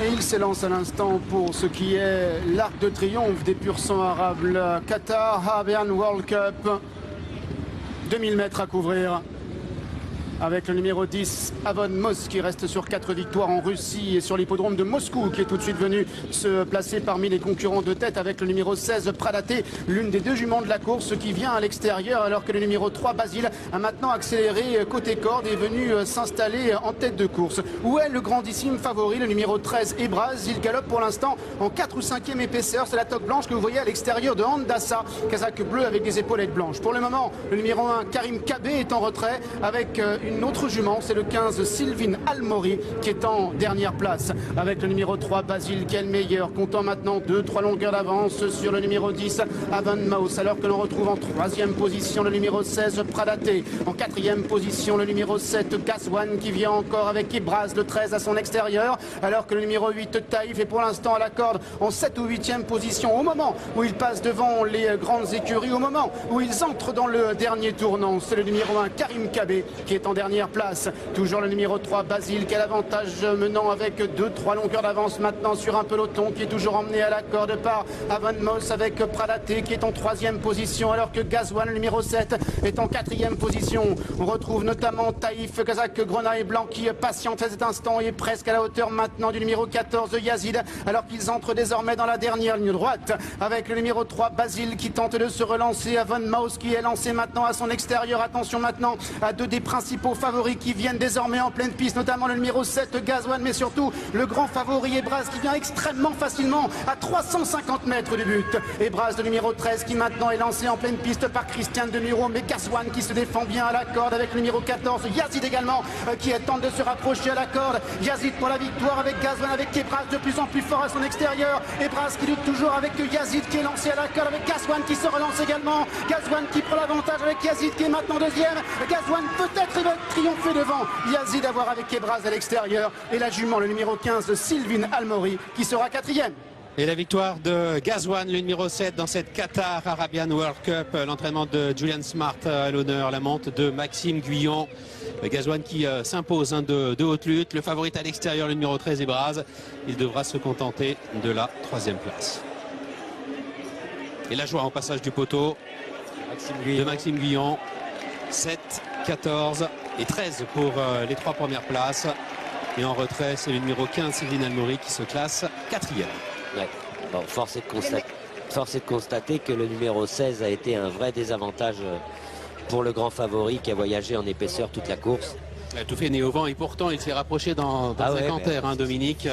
Et il s'élance à l'instant pour ce qui est l'arc de triomphe des pur sang arabes, le Qatar Arabian World Cup. 2000 mètres à couvrir. Avec le numéro 10, Avon Mos, qui reste sur 4 victoires en Russie et sur l'hippodrome de Moscou, qui est tout de suite venu se placer parmi les concurrents de tête avec le numéro 16, Pradaté, l'une des deux juments de la course qui vient à l'extérieur, alors que le numéro 3, Basile, a maintenant accéléré côté corde et est venu s'installer en tête de course. Où est le grandissime favori, le numéro 13, Ebraz? Il galope pour l'instant en 4 ou 5e épaisseur. C'est la toque blanche que vous voyez à l'extérieur de Handassa, casaque bleu avec des épaulettes blanches. Pour le moment, le numéro 1, Karim Kabé, est en retrait avec une autre jument, c'est le 15, Sylvine Almori, qui est en dernière place avec le numéro 3, Basile, qui est le meilleur, comptant maintenant 2-3 longueurs d'avance sur le numéro 10, Avon Mos, alors que l'on retrouve en 3e position le numéro 16, Pradaté, en 4e position le numéro 7, Gazwan, qui vient encore avec Ibraz, le 13 à son extérieur, alors que le numéro 8, Taïf, est pour l'instant à la corde en 7 ou 8e position. Au moment où il passe devant les grandes écuries, au moment où ils entrent dans le dernier tournant, c'est le numéro 1, Karim Kabé, qui est en dernière place. Toujours le numéro 3, Basile, qui a l'avantage menant avec 2-3 longueurs d'avance maintenant sur un peloton qui est toujours emmené à la corde par Avon Mos avec Pradaté qui est en 3e position, alors que Gazwan, le numéro 7, est en 4e position. On retrouve notamment Taïf, Kazakh Grenaille Blanc, qui patiente à cet instant et est presque à la hauteur maintenant du numéro 14, Yazid, alors qu'ils entrent désormais dans la dernière ligne droite avec le numéro 3, Basile, qui tente de se relancer. Avon Mos qui est lancé maintenant à son extérieur. Attention maintenant à deux des principaux favoris qui viennent désormais en pleine piste, notamment le numéro 7, Gazwan, mais surtout le grand favori Ebraz, qui vient extrêmement facilement à 350 mètres du but. Ebraz, le numéro 13, qui maintenant est lancé en pleine piste par Christian de Muro, mais Gazwan qui se défend bien à la corde avec le numéro 14, Yazid également, qui tente de se rapprocher à la corde. Yazid pour la victoire avec Gazwan, avec Ebraz de plus en plus fort à son extérieur. Ebraz qui lutte toujours avec Yazid qui est lancé à la corde, avec Gazwan qui se relance également. Gazwan qui prend l'avantage avec Yazid qui est maintenant deuxième. Gazwan peut-être il va triompher devant Yazid, à voir avec Ebraz à l'extérieur, et la jument, le numéro 15, Sylvine Almori, qui sera 4e. Et la victoire de Gazwan, le numéro 7, dans cette Qatar Arabian World Cup. L'entraînement de Julian Smart à l'honneur, la monte de Maxime Guyon. Gazwan qui s'impose de haute lutte. Le favori à l'extérieur, le numéro 13, Ebraz. Il devra se contenter de la 3e place. Et la joie en passage du poteau de Maxime Guyon. 7, 14 et 13 pour les 3 premières places. Et en retrait, c'est le numéro 15, Sylvine Almori, qui se classe 4e. Ouais. Bon, force est de constater que le numéro 16 a été un vrai désavantage pour le grand favori qui a voyagé en épaisseur toute la course. Il a tout fait né au vent et pourtant il s'est rapproché dans un canter, Dominique.